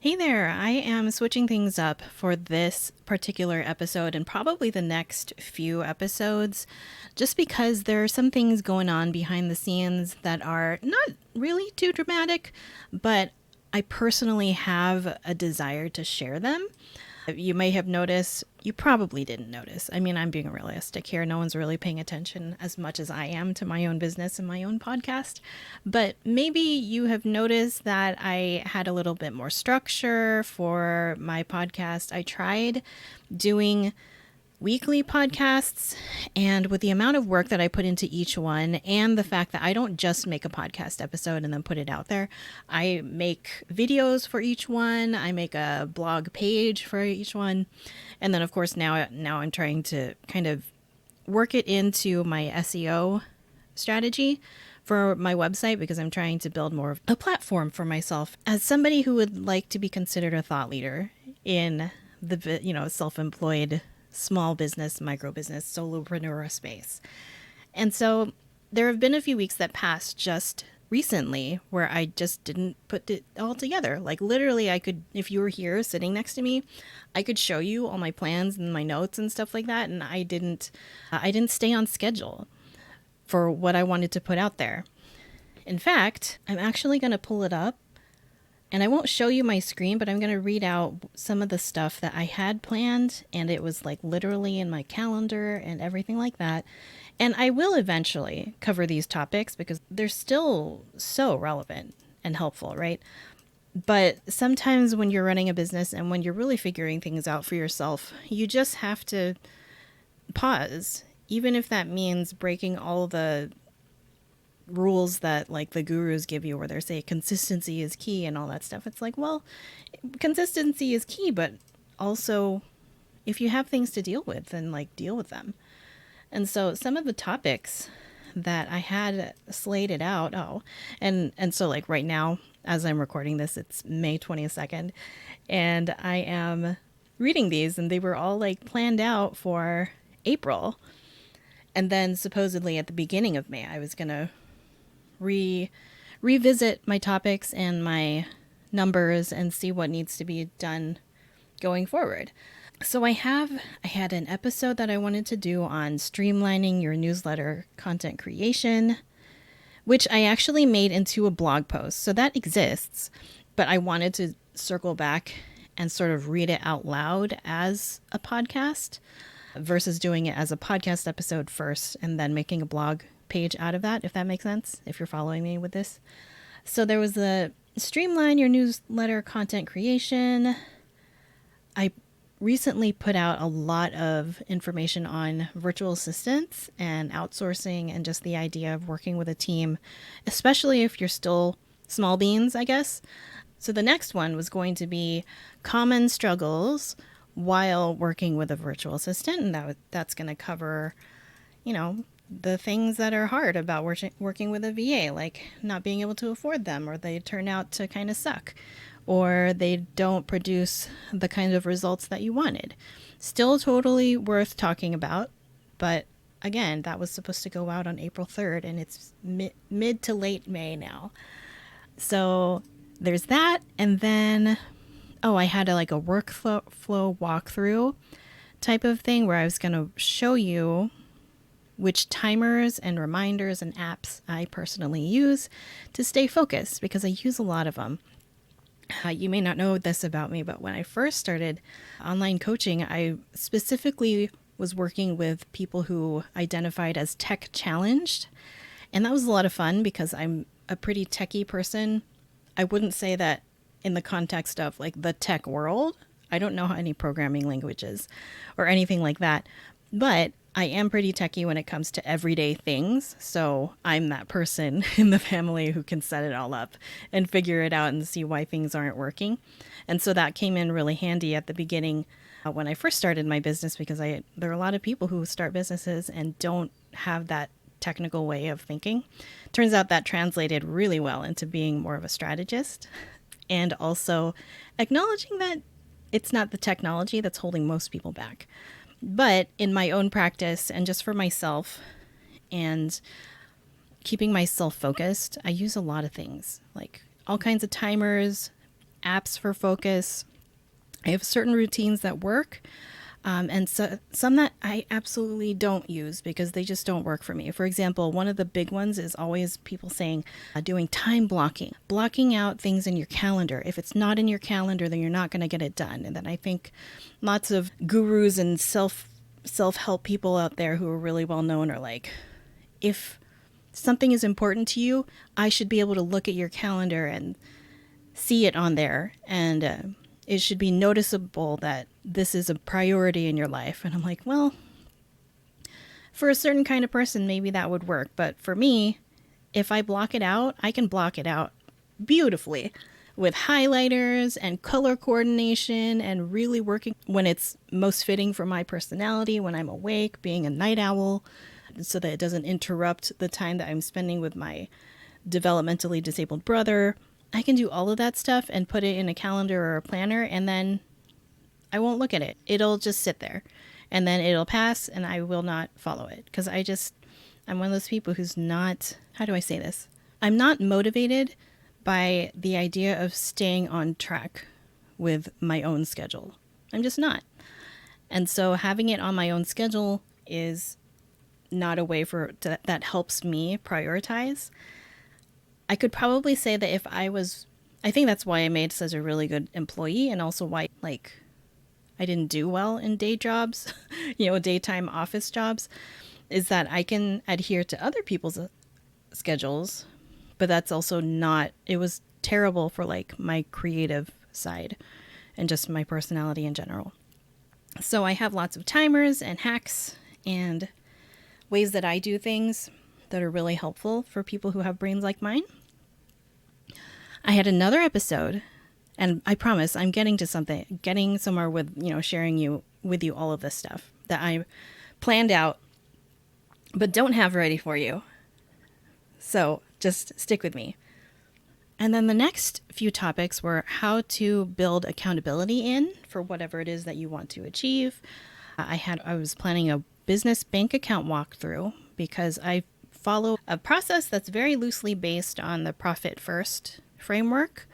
Hey there, I am switching things up for this particular episode and probably the next few episodes, just because there are some things going on behind the scenes that are not really too dramatic, but I personally have a desire to share them. You may have noticed, you probably didn't notice. I mean, I'm being realistic here. No one's really paying attention as much as I am to my own business and my own podcast. But maybe you have noticed that I had a little bit more structure for my podcast. I tried doing weekly podcasts, and with the amount of work that I put into each one and the fact that I don't just make a podcast episode and then put it out there, I make videos for each one, I make a blog page for each one, and then of course now I'm trying to kind of work it into my SEO strategy for my website, because I'm trying to build more of a platform for myself as somebody who would like to be considered a thought leader in the self-employed small business, micro business, solopreneur space. And so there have been a few weeks that passed just recently where I just didn't put it all together. Like literally I could, if you were here sitting next to me, I could show you all my plans and my notes and stuff like that. And I didn't stay on schedule for what I wanted to put out there. In fact, I'm actually going to pull it up. And I won't show you my screen, but I'm going to read out some of the stuff that I had planned. And it was like literally in my calendar and everything like that. And I will eventually cover these topics because they're still so relevant and helpful, right? But sometimes when you're running a business and when you're really figuring things out for yourself, you just have to pause, even if that means breaking all the rules that like the gurus give you where they say consistency is key and all that stuff. It's like, well, consistency is key, but also if you have things to deal with, then like deal with them. And so some of the topics that I had slated out, and so like right now as I'm recording this, it's May 22nd, and I am reading these and they were all like planned out for April. And then supposedly at the beginning of May, I was going to revisit my topics and my numbers and see what needs to be done going forward. So I had an episode that I wanted to do on streamlining your newsletter content creation, which I actually made into a blog post. So that exists, but I wanted to circle back and sort of read it out loud as a podcast versus doing it as a podcast episode first and then making a blog page out of that, if that makes sense, if you're following me with this. So there was the streamline your newsletter content creation. I recently put out a lot of information on virtual assistants and outsourcing and just the idea of working with a team, especially if you're still small beans, I guess. So the next one was going to be common struggles while working with a virtual assistant, and that's going to cover, the things that are hard about working with a VA, like not being able to afford them, or they turn out to kind of suck, or they don't produce the kind of results that you wanted. Still totally worth talking about, but again, that was supposed to go out on April 3rd, and it's mid to late May now. So there's that, and then, I had a workflow walkthrough type of thing where I was going to show you which timers and reminders and apps I personally use to stay focused, because I use a lot of them. You may not know this about me, but when I first started online coaching, I specifically was working with people who identified as tech challenged. And that was a lot of fun because I'm a pretty techie person. I wouldn't say that in the context of like the tech world. I don't know any programming languages or anything like that, but I am pretty techie when it comes to everyday things. So I'm that person in the family who can set it all up and figure it out and see why things aren't working. And so that came in really handy at the beginning when I first started my business, because there are a lot of people who start businesses and don't have that technical way of thinking. Turns out that translated really well into being more of a strategist, and also acknowledging that it's not the technology that's holding most people back. But in my own practice and just for myself and keeping myself focused, I use a lot of things, like all kinds of timers, apps for focus. I have certain routines that work. And so some that I absolutely don't use because they just don't work for me. For example, one of the big ones is always people saying doing time blocking, blocking out things in your calendar. If it's not in your calendar, then you're not going to get it done. And then I think lots of gurus and self-help people out there who are really well known are like, if something is important to you, I should be able to look at your calendar and see it on there. And it should be noticeable that this is a priority in your life. And I'm like, well, for a certain kind of person, maybe that would work. But for me, if I block it out, I can block it out beautifully with highlighters and color coordination and really working when it's most fitting for my personality, when I'm awake, being a night owl, so that it doesn't interrupt the time that I'm spending with my developmentally disabled brother. I can do all of that stuff and put it in a calendar or a planner, and then I won't look at it. It'll just sit there, and then it'll pass, and I will not follow it because I'm one of those people who's not, how do I say this? I'm not motivated by the idea of staying on track with my own schedule. I'm just not. And so having it on my own schedule is not a way that helps me prioritize. I could probably say that I think that's why I made such a really good employee, and also why, like, I didn't do well in day jobs, daytime office jobs, is that I can adhere to other people's schedules, but that's also it was terrible for like my creative side and just my personality in general. So I have lots of timers and hacks and ways that I do things that are really helpful for people who have brains like mine. I had another episode, and I promise I'm getting somewhere with, sharing with you all of this stuff that I planned out, but don't have ready for you. So just stick with me. And then the next few topics were how to build accountability in for whatever it is that you want to achieve. I was planning a business bank account walkthrough because I follow a process that's very loosely based on the Profit First framework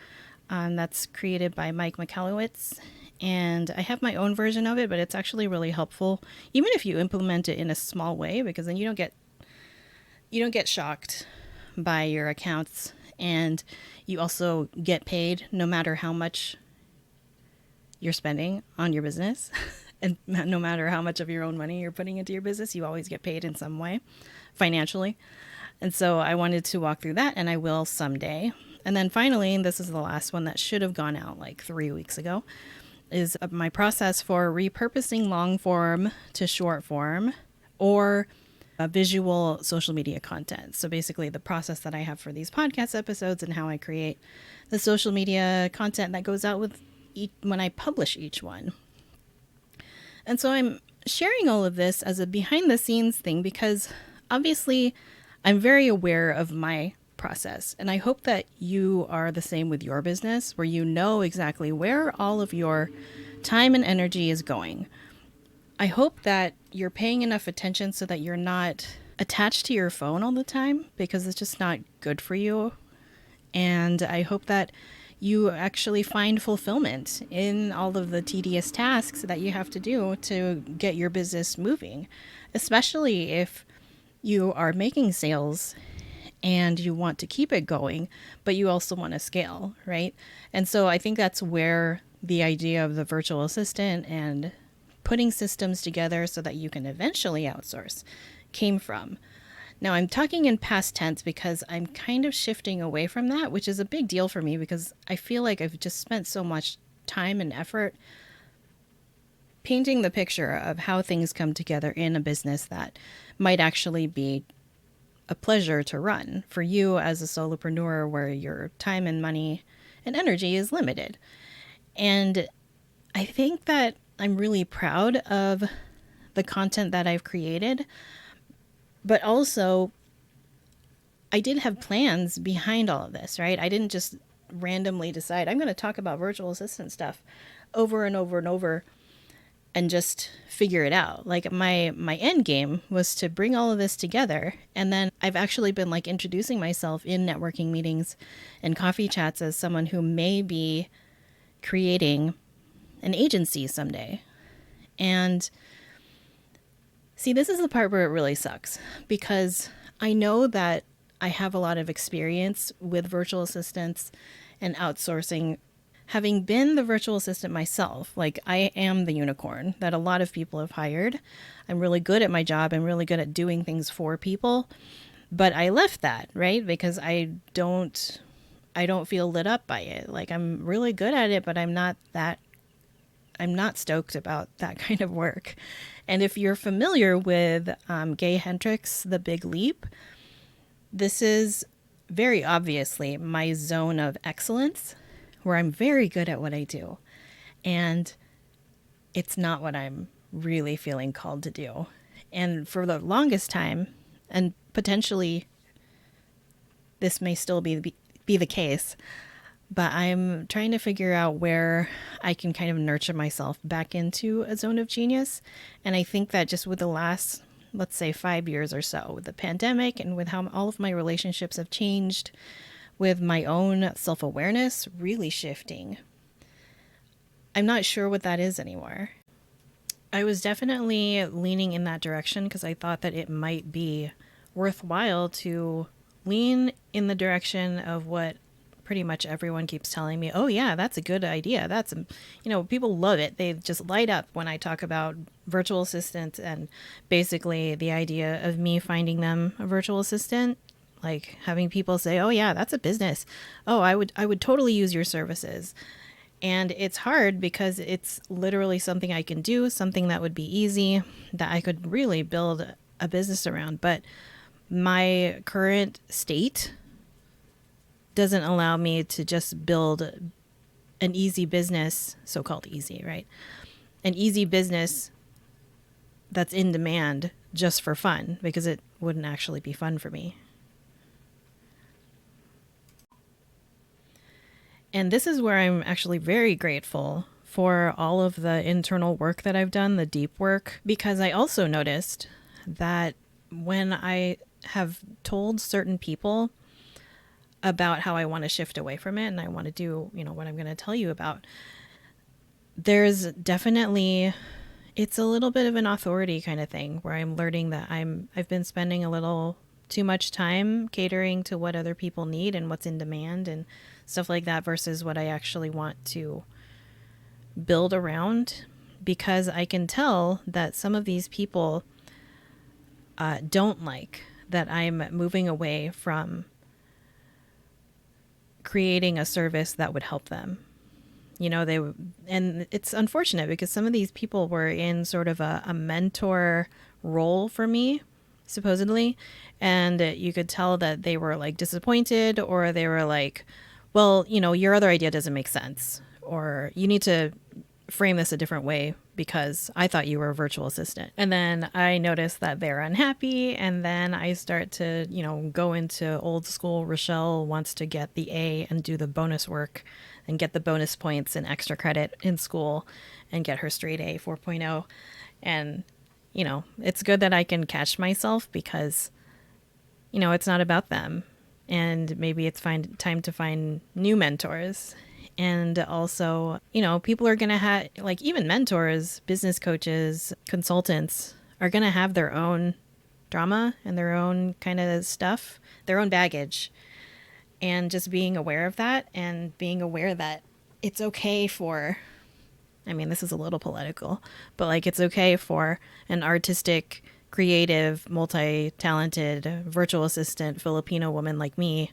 that's created by Mike Michalowicz. And I have my own version of it, but it's actually really helpful, even if you implement it in a small way, because then you don't get shocked by your accounts, and you also get paid no matter how much you're spending on your business. And no matter how much of your own money you're putting into your business, you always get paid in some way financially. And so I wanted to walk through that, and I will someday. And then finally, and this is the last one that should have gone out like 3 weeks ago, is my process for repurposing long form to short form or visual social media content. So basically the process that I have for these podcast episodes and how I create the social media content that goes out with when I publish each one. And so I'm sharing all of this as a behind the scenes thing because obviously I'm very aware of my process. And I hope that you are the same with your business, where you know exactly where all of your time and energy is going. I hope that you're paying enough attention so that you're not attached to your phone all the time, because it's just not good for you. And I hope that you actually find fulfillment in all of the tedious tasks that you have to do to get your business moving, especially if you are making sales and you want to keep it going, but you also want to scale, right? And so I think that's where the idea of the virtual assistant and putting systems together so that you can eventually outsource came from. Now I'm talking in past tense because I'm kind of shifting away from that, which is a big deal for me because I feel like I've just spent so much time and effort painting the picture of how things come together in a business that might actually be a pleasure to run for you as a solopreneur, where your time and money and energy is limited. And I think that I'm really proud of the content that I've created, but also I did have plans behind all of this, right? I didn't just randomly decide I'm going to talk about virtual assistant stuff over and over and over and just figure it out. Like my end game was to bring all of this together. And then I've actually been introducing myself in networking meetings and coffee chats as someone who may be creating an agency someday. And see, this is the part where it really sucks, because I know that I have a lot of experience with virtual assistants and outsourcing. Having been the virtual assistant myself, like, I am the unicorn that a lot of people have hired. I'm really good at my job. I'm really good at doing things for people. But I left that, right? Because I don't feel lit up by it. Like, I'm really good at it, but I'm not stoked about that kind of work. And if you're familiar with Gay Hendricks' The Big Leap, this is very obviously my zone of excellence, where I'm very good at what I do. And it's not what I'm really feeling called to do. And for the longest time, and potentially this may still be the case, but I'm trying to figure out where I can kind of nurture myself back into a zone of genius. And I think that just with the last, let's say, 5 years or so, with the pandemic and with how all of my relationships have changed, with my own self-awareness really shifting, I'm not sure what that is anymore. I was definitely leaning in that direction because I thought that it might be worthwhile to lean in the direction of what pretty much everyone keeps telling me. Oh yeah, that's a good idea. That's, people love it. They just light up when I talk about virtual assistants, and basically the idea of me finding them a virtual assistant, like having people say, oh yeah, that's a business. Oh, I would totally use your services. And it's hard because it's literally something I can do, something that would be easy, that I could really build a business around. But my current state doesn't allow me to just build an easy business, so-called easy, right? An easy business that's in demand just for fun, because it wouldn't actually be fun for me. And this is where I'm actually very grateful for all of the internal work that I've done, the deep work, because I also noticed that when I have told certain people about how I want to shift away from it and I want to do, what I'm going to tell you about, there's definitely, it's a little bit of an authority kind of thing where I'm learning that I've been spending a little too much time catering to what other people need and what's in demand and stuff like that versus what I actually want to build around, because I can tell that some of these people don't like that I'm moving away from creating a service that would help them. And it's unfortunate because some of these people were in sort of a mentor role for me, supposedly. And you could tell that they were like disappointed, or they were like, well, your other idea doesn't make sense, or you need to frame this a different way because I thought you were a virtual assistant. And then I notice that they're unhappy. And then I start to, go into old school. Rochelle wants to get the A and do the bonus work and get the bonus points and extra credit in school and get her straight A 4.0. And, it's good that I can catch myself because, it's not about them. And maybe it's time to find new mentors. And also, people are going to have, like, even mentors, business coaches, consultants are going to have their own drama and their own kind of stuff, their own baggage. And just being aware of that, and being aware that it's okay for, this is a little political, but like, it's okay for an artistic, creative, multi-talented virtual assistant Filipino woman like me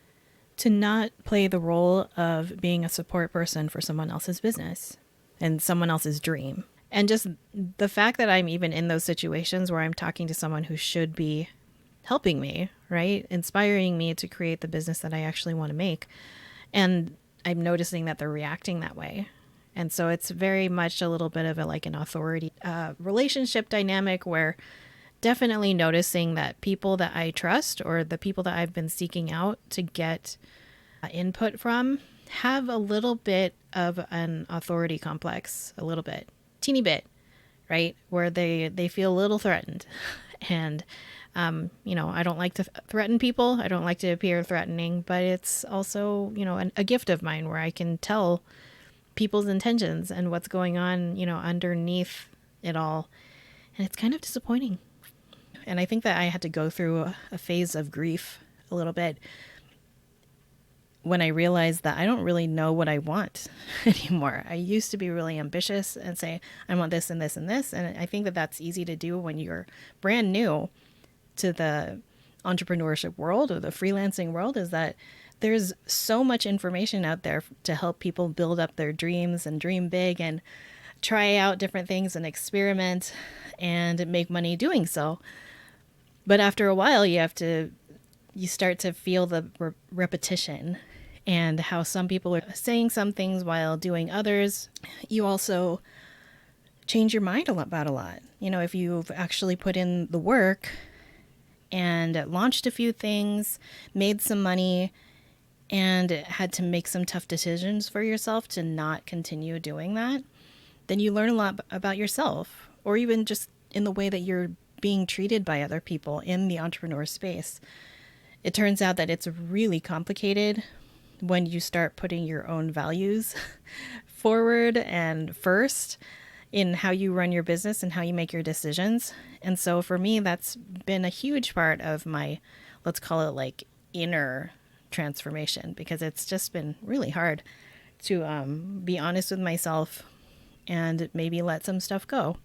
to not play the role of being a support person for someone else's business and someone else's dream. And just the fact that I'm even in those situations where I'm talking to someone who should be helping me, right? Inspiring me to create the business that I actually want to make. And I'm noticing that they're reacting that way. And so it's very much a little bit of an authority relationship dynamic, where definitely noticing that people that I trust, or the people that I've been seeking out to get input from, have a little bit of an authority complex, a little bit, teeny bit, right? Where they feel a little threatened. And, I don't like to threaten people. I don't like to appear threatening, but it's also, a gift of mine where I can tell people's intentions and what's going on, underneath it all. And it's kind of disappointing. And I think that I had to go through a phase of grief a little bit when I realized that I don't really know what I want anymore. I used to be really ambitious and say, I want this and this and this. And I think that that's easy to do when you're brand new to the entrepreneurship world or the freelancing world, is that there's so much information out there to help people build up their dreams and dream big and try out different things and experiment and make money doing so. But after a while, you start to feel the repetition and how some people are saying some things while doing others. You also change your mind about a lot. If you've actually put in the work and launched a few things, made some money, and had to make some tough decisions for yourself to not continue doing that, then you learn a lot about yourself, or even just in the way that you're being treated by other people in the entrepreneur space. It turns out that it's really complicated when you start putting your own values forward and first in how you run your business and how you make your decisions. And so for me, that's been a huge part of my, let's call it like inner transformation, because it's just been really hard to be honest with myself and maybe let some stuff go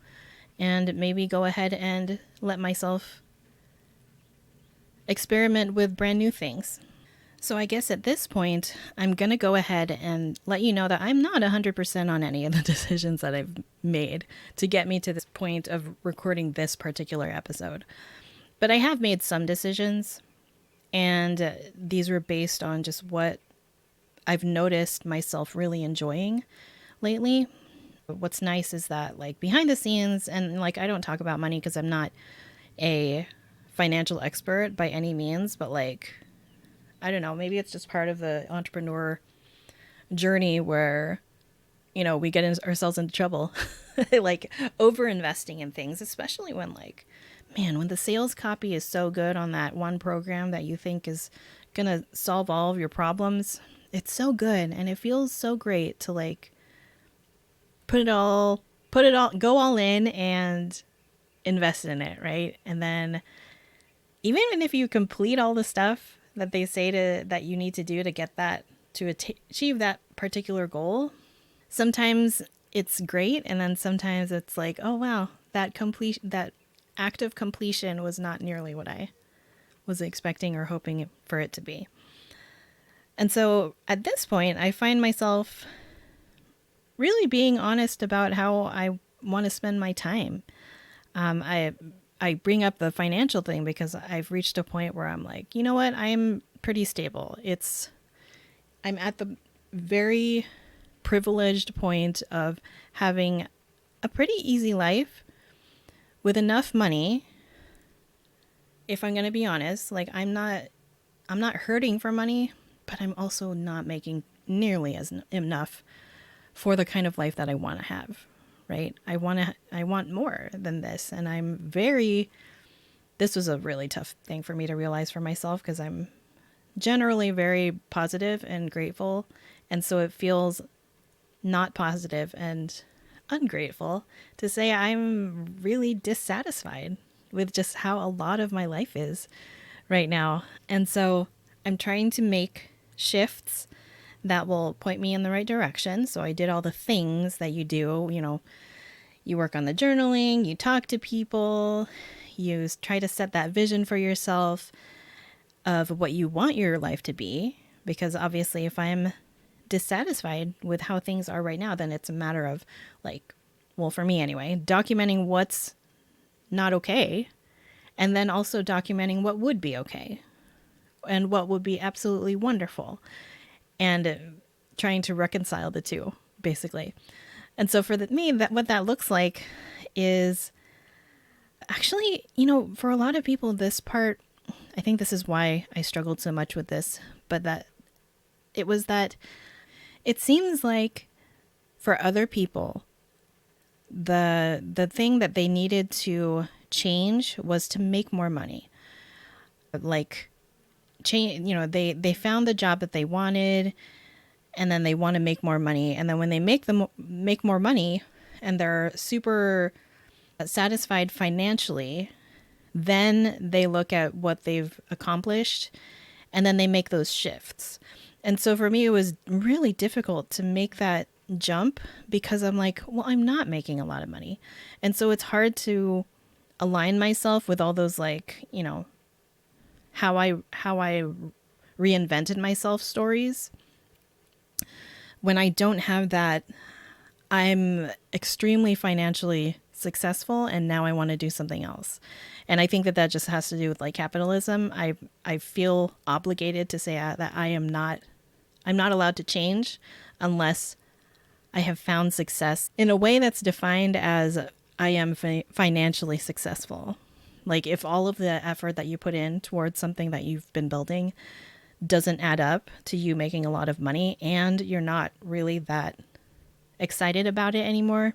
and maybe go ahead and let myself experiment with brand new things. So I guess at this point, I'm going to go ahead and let you know that I'm not 100% on any of the decisions that I've made to get me to this point of recording this particular episode. But I have made some decisions, and these were based on just what I've noticed myself really enjoying lately. What's nice is that, like, behind the scenes, and like, I don't talk about money because I'm not a financial expert by any means, but like, I don't know, maybe it's just part of the entrepreneur journey where, we get ourselves into trouble, like over investing in things, especially when when the sales copy is so good on that one program that you think is going to solve all of your problems. It's so good. And it feels so great to go all in and invest in it. Right. And then even if you complete all the stuff that they say that you need to do to get that, to achieve that particular goal, sometimes it's great. And then sometimes it's like, oh, wow, that act of completion was not nearly what I was expecting or hoping for it to be. And so at this point, I find myself really being honest about how I want to spend my time. I bring up the financial thing because I've reached a point where I'm like, you know what? I'm pretty stable. I'm at the very privileged point of having a pretty easy life with enough money. If I'm going to be honest, I'm not hurting for money, but I'm also not making nearly enough for the kind of life that I want to have. Right? I want more than this. And this was a really tough thing for me to realize for myself, because I'm generally very positive and grateful. And so it feels not positive and ungrateful to say I'm really dissatisfied with just how a lot of my life is right now. And so I'm trying to make shifts that will point me in the right direction. So I did all the things that you do, you work on the journaling, you talk to people, you try to set that vision for yourself of what you want your life to be. Because obviously if I'm dissatisfied with how things are right now, then it's a matter of for me anyway, documenting what's not okay. And then also documenting what would be okay and what would be absolutely wonderful. And trying to reconcile the two, basically. And so for me, what that looks like is actually, for a lot of people, this part, I think this is why I struggled so much with this, but that it seems like for other people, the thing that they needed to change was to make more money. They found the job that they wanted, and then they want to make more money. And then when they make more money and they're super satisfied financially, then they look at what they've accomplished and then they make those shifts. And so for me, it was really difficult to make that jump because I'm like, well, I'm not making a lot of money. And so it's hard to align myself with all those, like, you know, how I reinvented myself stories when I don't have that. I'm extremely financially successful and now I want to do something else. And I think that that just has to do with like capitalism. I feel obligated to say that I'm not allowed to change unless I have found success in a way that's defined as I am financially successful. Like if all of the effort that you put in towards something that you've been building doesn't add up to you making a lot of money and you're not really that excited about it anymore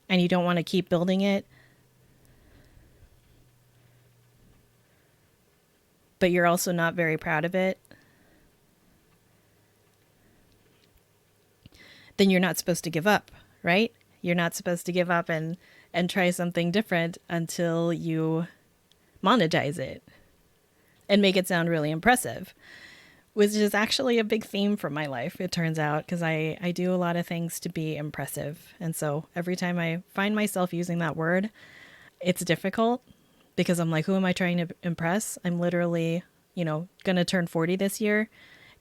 and you don't want to keep building it, but you're also not very proud of it, then you're not supposed to give up, right? You're not supposed to give up and try something different until you monetize it and make it sound really impressive, which is actually a big theme for my life, it turns out, because I do a lot of things to be impressive. And so every time I find myself using that word, it's difficult because I'm like, who am I trying to impress? I'm literally, you know, going to turn 40 this year.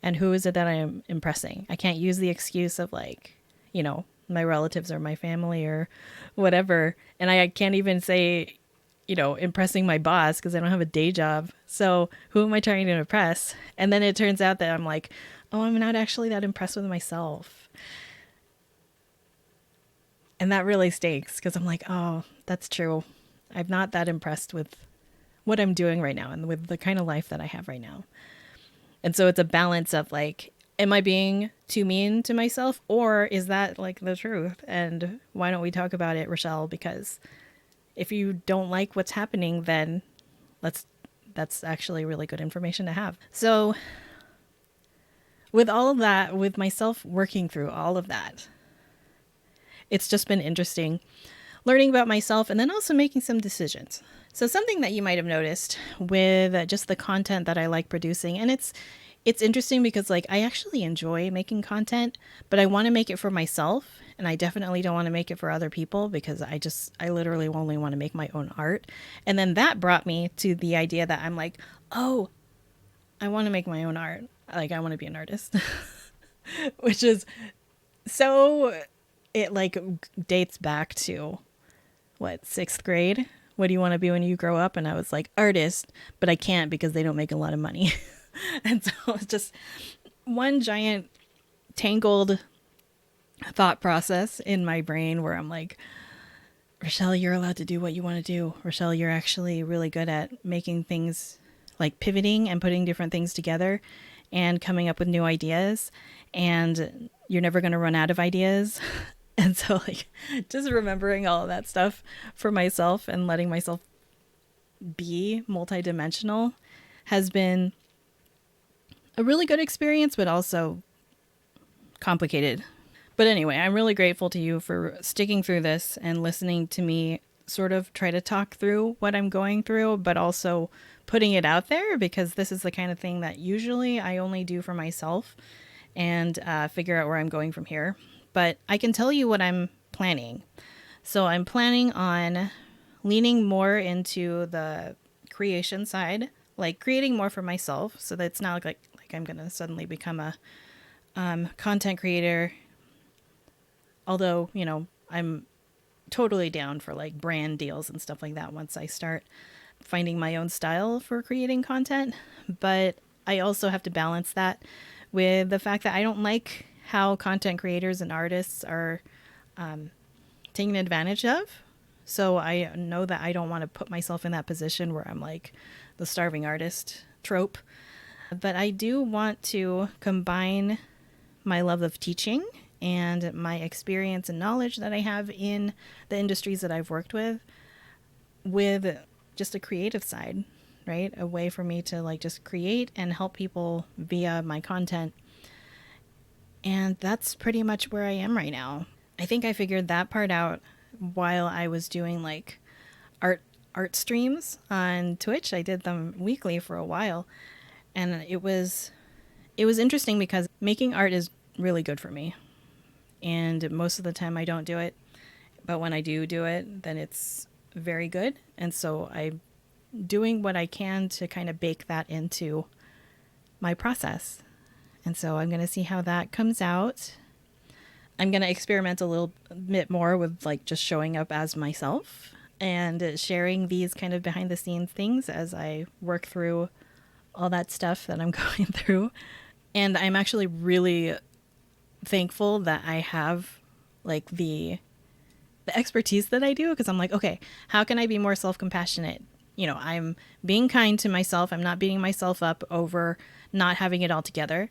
And who is it that I am impressing? I can't use the excuse of like, you know, my relatives or my family or whatever. And I can't even say, you know, impressing my boss because I don't have a day job. So who am I trying to impress? And then it turns out that I'm like, oh, I'm not actually that impressed with myself. And that really stinks because I'm like, oh, that's true. I'm not that impressed with what I'm doing right now and with the kind of life that I have right now. And so it's a balance of like, am I being too mean to myself or is that like the truth? And why don't we talk about it, Rochelle? Because if you don't like what's happening, then that's actually really good information to have. So with all of that, with myself working through all of that, it's just been interesting learning about myself and then also making some decisions. So something that you might have noticed with just the content that I like producing, and it's interesting because like I actually enjoy making content, but I want to make it for myself and I definitely don't want to make it for other people because I literally only want to make my own art. And then that brought me to the idea that I'm like, oh, I want to make my own art. Like I want to be an artist, which is so, it like dates back to what, 6th grade? What do you want to be when you grow up? And I was like, artist, but I can't because they don't make a lot of money. And so it's just one giant tangled thought process in my brain where I'm like, Rochelle, you're allowed to do what you want to do. Rochelle, you're actually really good at making things, like pivoting and putting different things together and coming up with new ideas. And you're never going to run out of ideas. And so like just remembering all of that stuff for myself and letting myself be multidimensional has been a really good experience, but also complicated. But anyway, I'm really grateful to you for sticking through this and listening to me sort of try to talk through what I'm going through, but also putting it out there because this is the kind of thing that usually I only do for myself and figure out where I'm going from here. But I can tell you what I'm planning. So I'm planning on leaning more into the creation side, like creating more for myself so that it's not like I'm going to suddenly become a content creator. Although, you know, I'm totally down for like brand deals and stuff like that once I start finding my own style for creating content. But I also have to balance that with the fact that I don't like how content creators and artists are taken advantage of. So I know that I don't want to put myself in that position where I'm like the starving artist trope. But I do want to combine my love of teaching and my experience and knowledge that I have in the industries that I've worked with just a creative side, right? A way for me to like just create and help people via my content And that's pretty much where I am right now. I think I figured that part out while I was doing like art art streams on Twitch. I did them weekly for a while, and it was interesting because making art is really good for me. And most of the time I don't do it, but when I do it, then it's very good. And so I'm doing what I can to kind of bake that into my process. And so I'm going to see how that comes out. I'm going to experiment a little bit more with like just showing up as myself and sharing these kind of behind the scenes things as I work through all that stuff that I'm going through. And I'm actually really thankful that I have like the expertise that I do, because I'm like, okay, how can I be more self-compassionate? You know, I'm being kind to myself. I'm not beating myself up over not having it all together.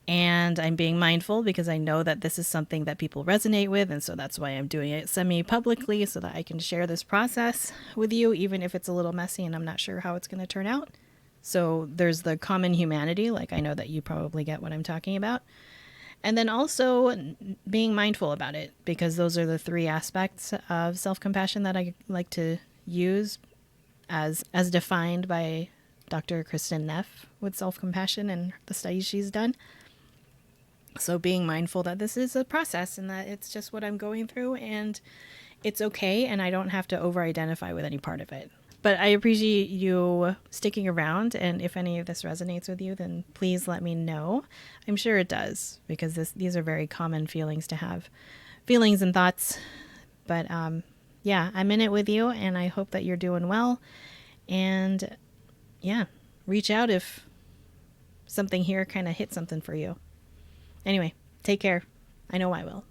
And I'm being mindful because I know that this is something that people resonate with. And so that's why I'm doing it semi-publicly, so that I can share this process with you, even if it's a little messy and I'm not sure how it's going to turn out. So there's the common humanity, like I know that you probably get what I'm talking about. And then also being mindful about it, because those are the three aspects of self-compassion that I like to use as defined by Dr. Kristen Neff with self-compassion and the studies she's done. So being mindful that this is a process and that it's just what I'm going through and it's okay, and I don't have to over-identify with any part of it. But I appreciate you sticking around, and if any of this resonates with you, then please let me know. I'm sure it does, because these are very common feelings to have, feelings and thoughts. But yeah, I'm in it with you, and I hope that you're doing well. And yeah, reach out if something here kind of hit something for you. Anyway, take care. I know I will.